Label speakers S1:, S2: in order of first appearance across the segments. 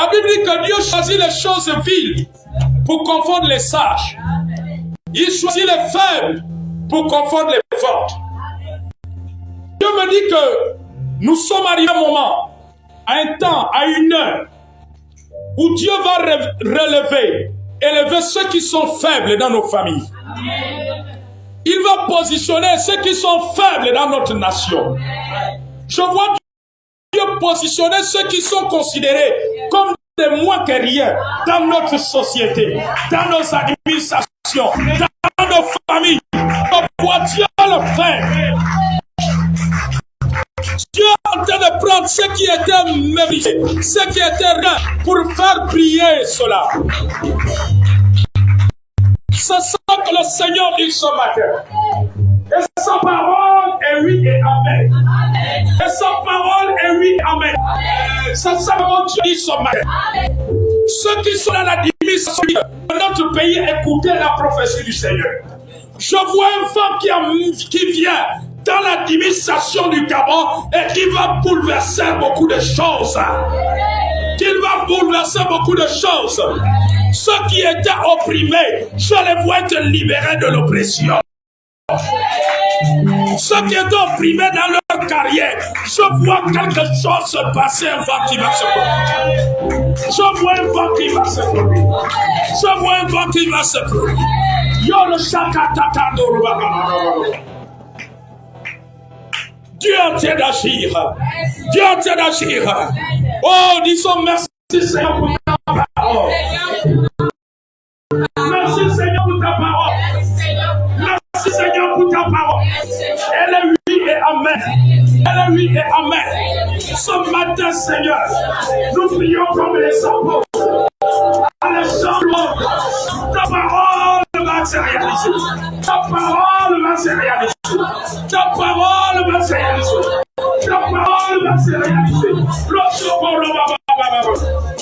S1: La Bible dit que Dieu choisit les choses viles pour confondre les sages. Il choisit les faibles pour confondre les fortes. Dieu me dit que nous sommes arrivés à un moment, à un temps, à une heure, où Dieu va élever ceux qui sont faibles dans nos familles. Il va positionner ceux qui sont faibles dans notre nation. Je vois Dieu positionner ceux qui sont considérés comme des moins que rien dans notre société, dans nos administrations, dans nos familles. On voit Dieu le faire. Dieu est en train de prendre ce qui était mérité, ce qui était rien, pour faire briller cela. C'est ça que le Seigneur dit ce matin. Et sa parole est oui et amen. Et sa parole est oui et amen. C'est ça que Dieu dit ce matin. Ceux qui sont dans l'administration de notre pays, écoutez la prophétie du Seigneur. Je vois un vent qui vient dans l'administration du Gabon et qui va bouleverser beaucoup de choses. Qu'il va bouleverser beaucoup de choses. Ceux qui étaient opprimés, je les vois être libérés de l'oppression. Ceux qui étaient opprimés dans leur carrière, je vois quelque chose se passer, un vent qui va se produire. Je vois un vent qui va se produire. Je vois un vent qui va se produire. Yo le chakatakando. Dieu est en train d'agir. Dieu est en train d'agir. Oh, disons merci Seigneur pour ta parole. Merci Seigneur pour ta parole. Merci Seigneur pour ta parole. Elle est oui et amen. Elle est oui et amen. Ce matin, Seigneur, nous prions comme les apôtres. Alléluia. Ta parole va se réaliser. Ta parole va se réaliser. Ta parole va se réaliser. Ta parole va se réaliser.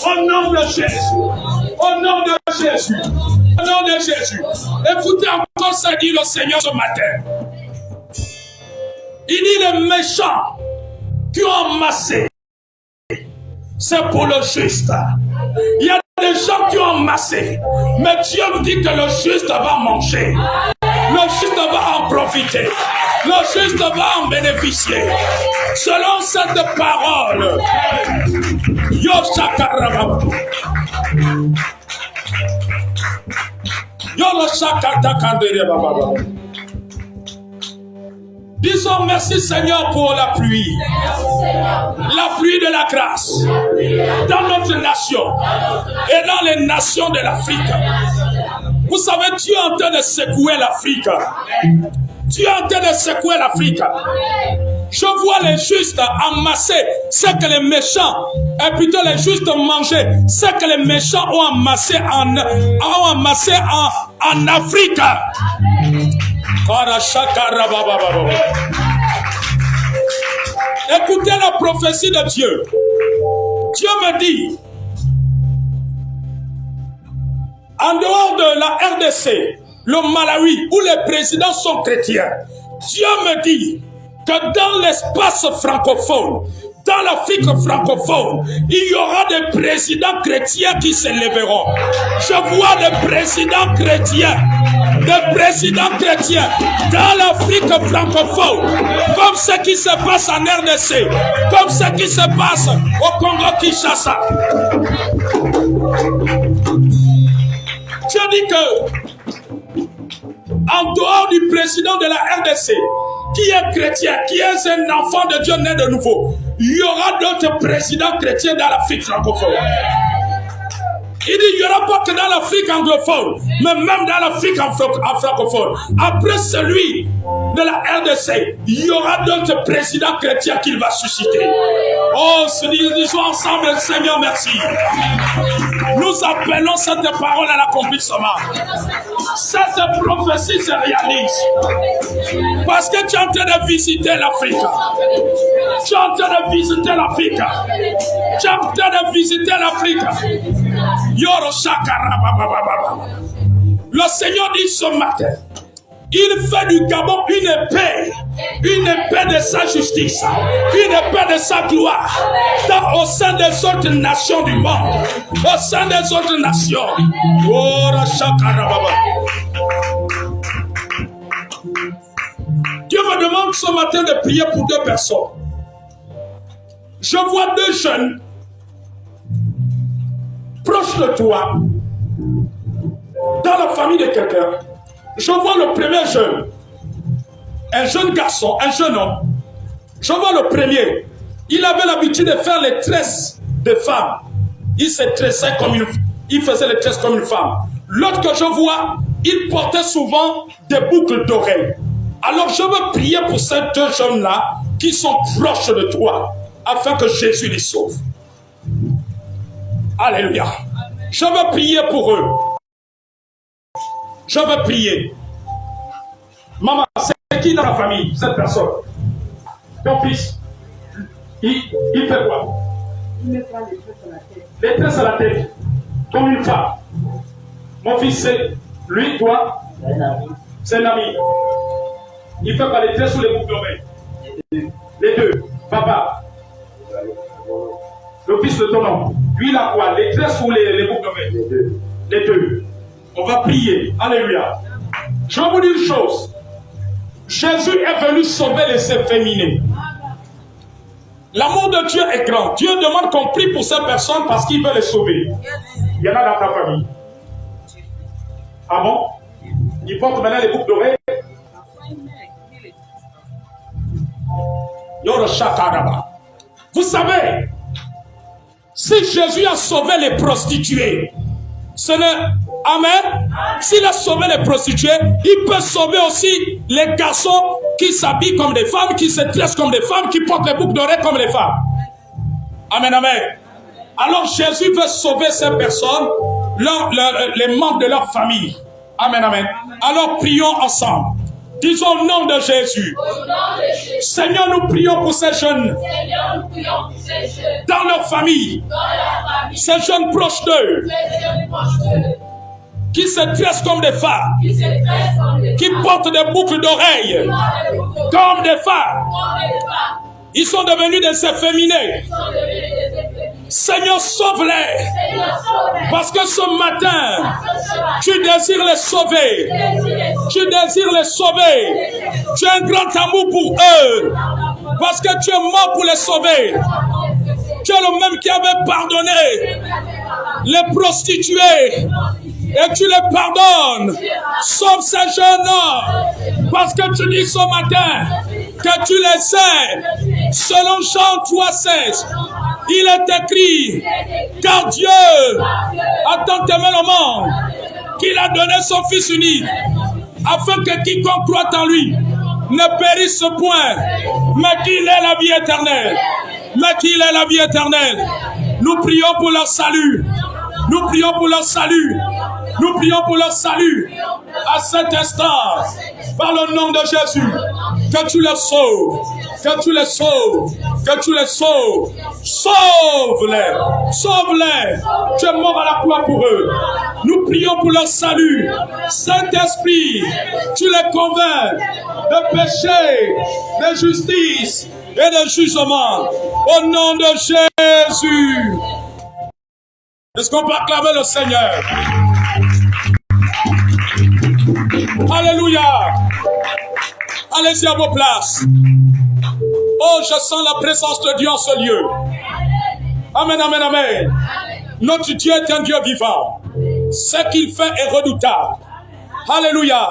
S1: Au nom de Jésus. Au nom de Jésus. Au nom de Jésus. Écoutez encore ce que dit le Seigneur ce matin. Il dit les méchants qui ont amassé, c'est pour le juste. Il y a des gens qui ont amassé, mais Dieu vous dit que le juste va manger. Le juste va en profiter. Le juste va en bénéficier. Selon cette parole. Yo Shakarababa. Yo le Shakatakandere Baba. Disons merci Seigneur pour la pluie. La pluie de la grâce. Dans notre nation. Et dans les nations de l'Afrique. Vous savez, Dieu est en train de secouer l'Afrique. Dieu est en train de secouer l'Afrique. Je vois les justes amasser ce que les méchants, et plutôt les justes manger ce que les méchants ont amassé en Afrique. Écoutez la prophétie de Dieu. Dieu me dit, en dehors de la RDC, le Malawi, où les présidents sont chrétiens, Dieu me dit que dans l'espace francophone, dans l'Afrique francophone, il y aura des présidents chrétiens qui s'élèveront. Je vois des présidents chrétiens dans l'Afrique francophone, comme ce qui se passe en RDC, comme ce qui se passe au Congo-Kinshasa. Dieu dit que, en dehors du président de la RDC, qui est chrétien, qui est un enfant de Dieu né de nouveau, il y aura d'autres présidents chrétiens dans l'Afrique francophone. Il dit il n'y aura pas que dans l'Afrique anglophone, mais même dans l'Afrique francophone. Après celui de la RDC, il y aura d'autres présidents chrétiens qu'il va susciter. Oh, disons ensemble, Seigneur, merci. Nous appelons cette parole à l'accomplissement. Cette prophétie se réalise. Parce que tu es en train de visiter l'Afrique. Tu es en train de visiter l'Afrique. Tu es en train de visiter l'Afrique. Le Seigneur dit ce matin Il fait du Gabon une épée de sa justice, une épée de sa gloire, au sein des autres nations du monde, au sein des autres nations. Oh, Dieu me demande ce matin de prier pour 2 personnes. Je vois 2 jeunes proches de toi, dans la famille de quelqu'un. Je vois le premier jeune, un jeune garçon, un jeune homme. Je vois le premier. Il avait l'habitude de faire les tresses de femmes. Il se tressait comme il faisait les tresses comme une femme. L'autre que je vois, il portait souvent des boucles d'oreilles. Alors je veux prier pour ces 2 jeunes-là qui sont proches de toi, afin que Jésus les sauve. Alléluia. Je veux prier pour eux. Je veux prier. Maman, c'est qui dans la famille, cette personne? Ton fils, il fait quoi? Il me prend les tresses à la tête. Les tresses à la tête, comme une femme. Mon fils, c'est lui, toi? C'est un ami. C'est un ami. Il fait pas les tresses ou les boucles d'oreilles? Les deux. Papa. Le fils de ton homme. Lui, il a quoi? Les tresses ou les boucles d'oreilles? Les deux. Les deux. On va prier. Alléluia. Je vais vous dire une chose. Jésus est venu sauver les efféminés. L'amour de Dieu est grand. Dieu demande qu'on prie pour ces personnes parce qu'il veut les sauver. Il y en a dans ta famille. Ah bon? Ils portent maintenant les boucles d'oreilles. Vous savez, si Jésus a sauvé les prostituées, ce n'est... Amen. S'il a sauvé les prostituées, il peut sauver aussi les garçons qui s'habillent comme des femmes, qui se tressent comme des femmes, qui portent les boucles d'oreilles comme les femmes. Amen, amen. Alors Jésus veut sauver ces personnes, les membres de leur famille. Amen, amen. Alors prions ensemble. Disons au nom de Jésus. Seigneur, nous prions pour ces jeunes. Dans leur famille. Ces jeunes proches d'eux. Qui se tressent comme des femmes. Qui portent des boucles d'oreilles. Comme des femmes. Ils sont devenus des efféminés. Seigneur, sauve-les. Parce que ce matin, tu désires les sauver. Tu désires les sauver. Tu as un grand amour pour eux. Parce que tu es mort pour les sauver. Tu es le même qui avait pardonné les prostituées. Et tu les pardonnes. Sauve ces jeunes. Parce que tu dis ce matin que tu les aimes. Selon Jean 3,16. Il est écrit, car Dieu a tant aimé le monde qu'il a donné son Fils unique, afin que quiconque croit en lui ne périsse point, mais qu'il ait la vie éternelle. Mais qu'il ait la vie éternelle. Nous prions pour leur salut. Nous prions pour leur salut. Nous prions pour leur salut. À cet instant, par le nom de Jésus, que tu les sauves. Que tu les sauves. Que tu les sauves. Sauve-les. Sauve-les. Tu es mort à la croix pour eux. Nous prions pour leur salut. Saint-Esprit, tu les convaincs de péché, de justice et de jugement. Au nom de Jésus. Est-ce qu'on peut acclamer le Seigneur? Alléluia. Allez-y à vos places. Oh, je sens la présence de Dieu en ce lieu. Amen, amen, amen. Notre Dieu est un Dieu vivant. Ce qu'il fait est redoutable. Alléluia.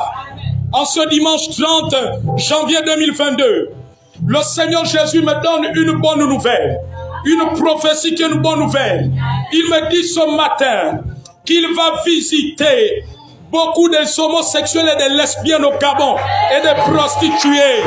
S1: En ce dimanche 30 janvier 2022, le Seigneur Jésus me donne une bonne nouvelle. Une prophétie qui est une bonne nouvelle. Il me dit ce matin qu'il va visiter beaucoup des homosexuels et des lesbiennes au Gabon et des prostituées.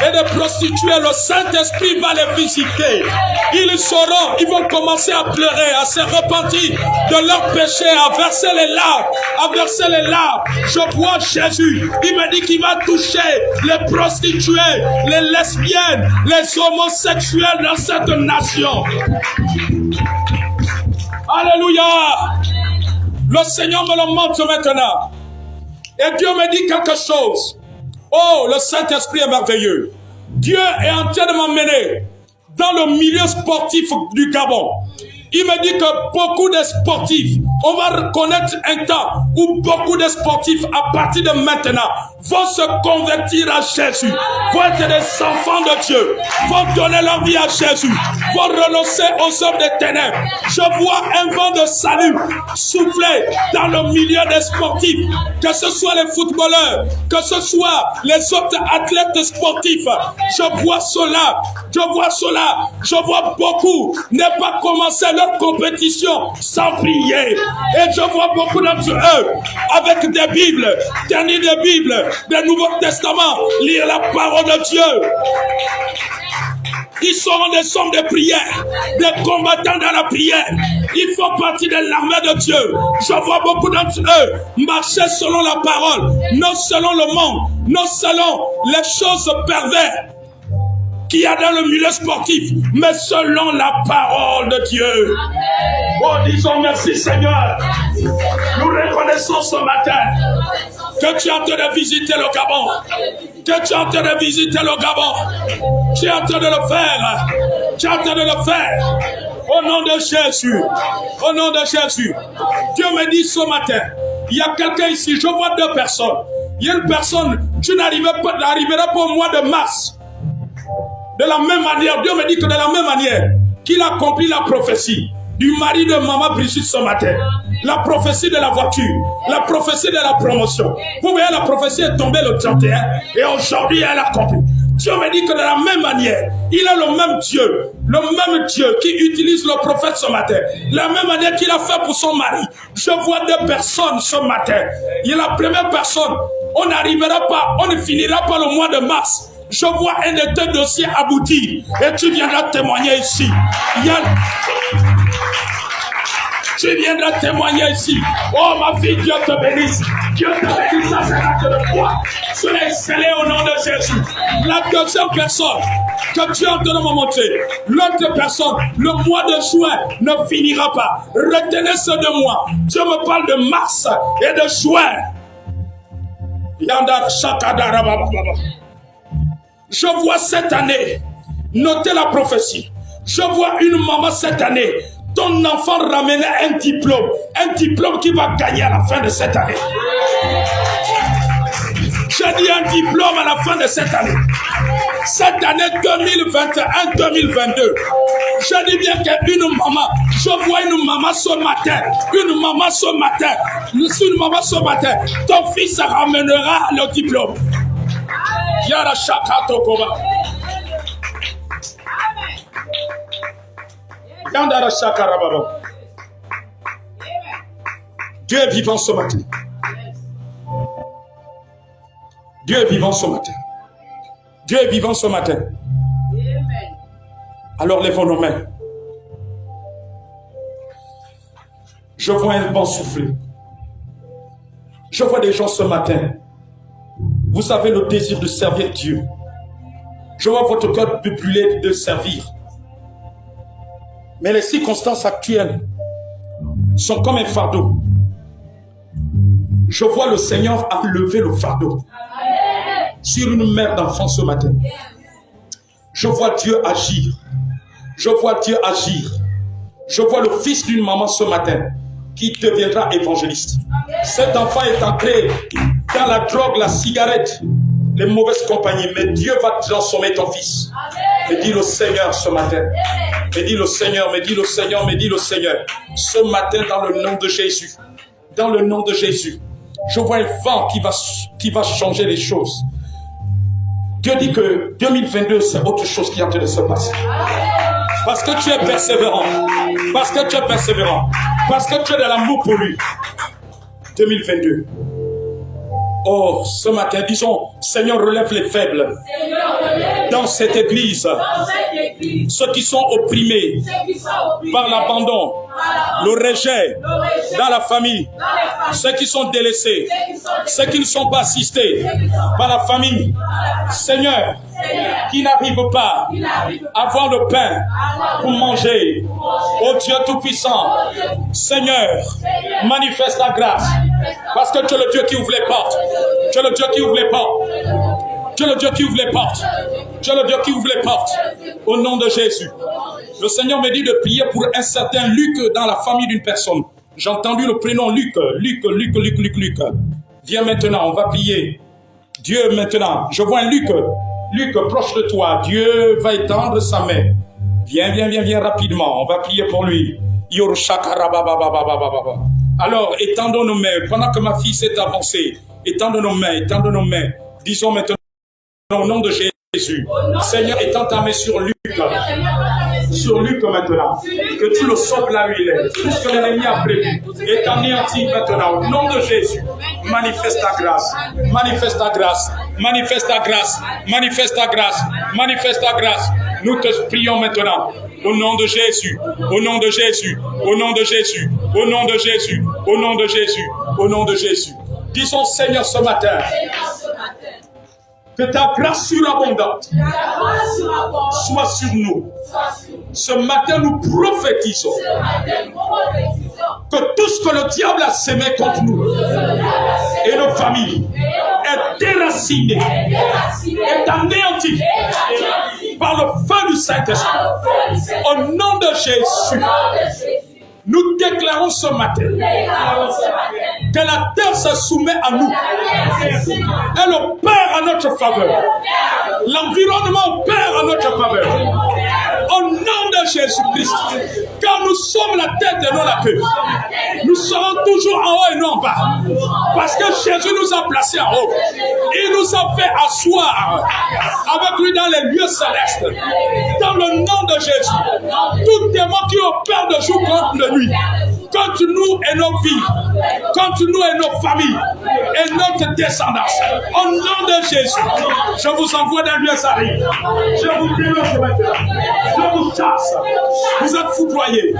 S1: Le Saint-Esprit va les visiter. Ils sauront, ils vont commencer à pleurer, à se repentir de leurs péchés, à verser les larmes, Je vois Jésus. Il me dit qu'il va toucher les prostituées, les lesbiennes, les homosexuels dans cette nation. Alléluia. Le Seigneur me le montre maintenant. Et Dieu me dit quelque chose. Oh, le Saint-Esprit est merveilleux. Dieu est en train de m'emmener dans le milieu sportif du Gabon. Il me dit que beaucoup de sportifs, on va reconnaître un temps où beaucoup de sportifs, à partir de maintenant, vont se convertir à Jésus, vont être des enfants de Dieu, vont donner leur vie à Jésus, vont renoncer aux œuvres des ténèbres. Je vois un vent de salut souffler dans le milieu des sportifs, que ce soit les footballeurs, que ce soit les autres athlètes sportifs. Je vois cela, je vois beaucoup ne pas commencer leur compétition sans prier. Et je vois beaucoup d'entre eux avec des Bibles, des livres de Bible, des Nouveaux Testaments, lire la parole de Dieu. Ils seront des hommes de prière, des combattants dans la prière. Ils font partie de l'armée de Dieu. Je vois beaucoup d'entre eux marcher selon la parole, non selon le monde, non selon les choses perverses qu'il y a dans le milieu sportif, mais selon la parole de Dieu. Oh, disons merci Seigneur. Nous reconnaissons ce matin que tu es en train de visiter le Gabon. Que tu es en train de visiter le Gabon. Tu es en train de le faire. Tu es en train de le faire. Au nom de Jésus. Au nom de Jésus. Dieu me dit ce matin, il y a quelqu'un ici, je vois deux personnes. Il y a une personne, tu n'arriveras pas au mois de mars. De la même manière, Dieu me dit que de la même manière qu'il a accompli la prophétie du mari de Maman Brigitte ce matin, la prophétie de la voiture, la prophétie de la promotion. Vous voyez, la prophétie est tombée le 31 et aujourd'hui elle a accompli. Dieu me dit que de la même manière, il est le même Dieu qui utilise le prophète ce matin, la même manière qu'il a fait pour son mari. Je vois deux personnes ce matin. Il y a la première personne, on n'arrivera pas, on ne finira pas le mois de mars. Je vois un de tes dossiers aboutir et tu viendras témoigner ici. Tu viendras témoigner ici. Oh ma fille, Dieu te bénisse. Dieu te bénisse, ça c'est l'acte de foi. Cela est scellé au nom de Jésus. La deuxième personne que Dieu est en train de me montrer, l'autre personne, le mois de juin ne finira pas. Retenez ce 2 mois. Dieu me parle de mars et de juin. Yandar Shakadara Baba. Je vois cette année, notez la prophétie. Je vois une maman cette année, ton enfant ramener un diplôme qui va gagner à la fin de cette année. Je dis un diplôme à la fin de cette année. Cette année 2021-2022. Je dis bien qu'une maman, je vois une maman ce matin, ton fils ramènera le diplôme. Yara Shakato Koba. Yandara Shakarababa. Dieu est vivant ce matin. Dieu est vivant ce matin. Dieu est vivant ce matin. Alors lèvons nos mains. Je vois un vent souffler. Je vois des gens ce matin. Vous avez le désir de servir Dieu. Je vois votre cœur brûler de servir. Mais les circonstances actuelles sont comme un fardeau. Je vois le Seigneur enlever le fardeau sur une mère d'enfant ce matin. Je vois Dieu agir. Je vois Dieu agir. Je vois le fils d'une maman ce matin qui deviendra évangéliste. Cet enfant est entré dans la drogue, la cigarette, les mauvaises compagnies. Mais Dieu va transformer ton fils. Me dit le Seigneur ce matin. Me dit le Seigneur, me dit le Seigneur, me dit le Seigneur. Ce matin, dans le nom de Jésus. Dans le nom de Jésus. Je vois un vent qui va changer les choses. Dieu dit que 2022, c'est autre chose qui est en train de se passer. Parce que tu es persévérant. Parce que tu es persévérant. Parce que tu as de l'amour pour lui. 2022. Oh, ce matin, disons, Seigneur, relève les faibles. Dans cette église. Ceux qui sont opprimés par l'abandon, le rejet dans la famille. Ceux qui sont délaissés. Ceux qui ne sont pas assistés par la famille. Seigneur, qui n'arrivent pas à avoir le pain pour manger. Oh Dieu Tout-Puissant, Seigneur, manifeste ta grâce. Parce que tu es le Dieu qui ouvre les portes. Tu es le Dieu qui ouvre les portes. Tu es le Dieu qui ouvre les portes. Tu es le Dieu qui ouvre les portes. Au nom de Jésus. Le Seigneur me dit de prier pour un certain Luc dans la famille d'une personne. J'ai entendu le prénom Luc. Luc. Viens maintenant, on va prier. Dieu maintenant. Je vois un Luc. Luc, proche de toi. Dieu va étendre sa main. Viens rapidement. On va prier pour lui. Alors, étendons nos mains. Pendant que ma fille s'est avancée, étendons nos mains. Disons maintenant au nom de Jésus. Seigneur, étends ta main sur Luc. Sur Luc maintenant. Que tu le sauves là où il est. Tout ce que l'ennemi a prévu est anéanti maintenant. Au nom de Jésus. Manifeste ta grâce. Manifeste ta grâce. Manifeste ta grâce. Manifeste ta grâce. Manifeste ta grâce. Nous te prions maintenant. Au nom de Jésus. Au nom de Jésus. Au nom de Jésus. Au nom de Jésus. Au nom de Jésus. Au nom de Jésus. Disons Seigneur ce matin. Que ta grâce surabondante soit sur nous. Ce matin, nous prophétisons que tout ce que le diable a sémé contre nous et nos familles est déraciné, est anéanti par le feu du Saint-Esprit. Au nom de Jésus, nous déclarons ce matin que la terre se soumet à nous. Elle opère à notre faveur. L'environnement opère à notre faveur. Au nom de Jésus-Christ, car nous sommes la tête et non la queue. Nous serons toujours en haut et non en bas. Parce que Jésus nous a placés en haut. Il nous a fait asseoir avec lui dans les lieux célestes. Dans le nom de Jésus, tout démon qui opère de jour contre de nuit, contre nous et nos vies, contre nous et nos familles, et notre descendance. Au nom de Jésus, je vous envoie dans lieu salé. Je vous dénonce maintenant. Je vous chasse. Vous êtes foudroyés,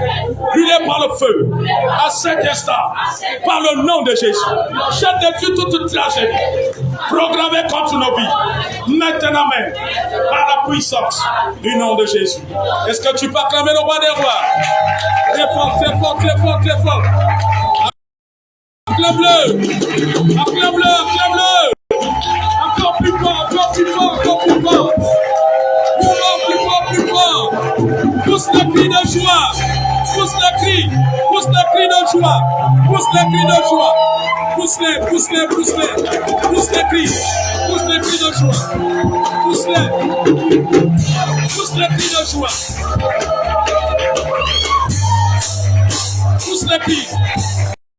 S1: brûlés par le feu. À cet instant, par le nom de Jésus, je détruis toute tragédie programmée contre nos vies. Maintenant même, par la puissance du nom de Jésus. Est-ce que tu peux acclamer le roi des rois? Très fort, très fort, très fort, très fort. Acclame-le. Acclame-le, acclame-le. Encore plus fort, encore plus fort, encore plus fort. Plus fort, plus fort, plus fort. Pousse le cri de joie. Pousse le cri. Pousse le cri de joie. Pousse le cri de joie. Pousse-les, pousse-les, pousse-les. Pousse les cris. Pousse les cris de joie. Pousse-les. Pousse les cris de joie. Pousse les cris.